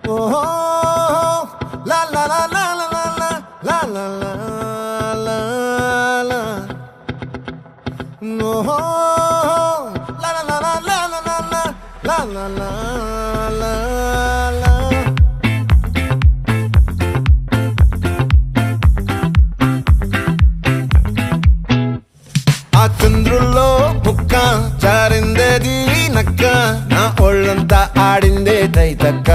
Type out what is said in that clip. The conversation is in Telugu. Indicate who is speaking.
Speaker 1: ఓహో లా లా లా లా లా లా లా లా లా లా ఓహో లా లా లా లా లా లా లా లా లా లా లా ఆ చంద్రుల్లో బుక్క జారిందేది నక్క నా ఒళ్ళంతా ఆడిందే తైతక్క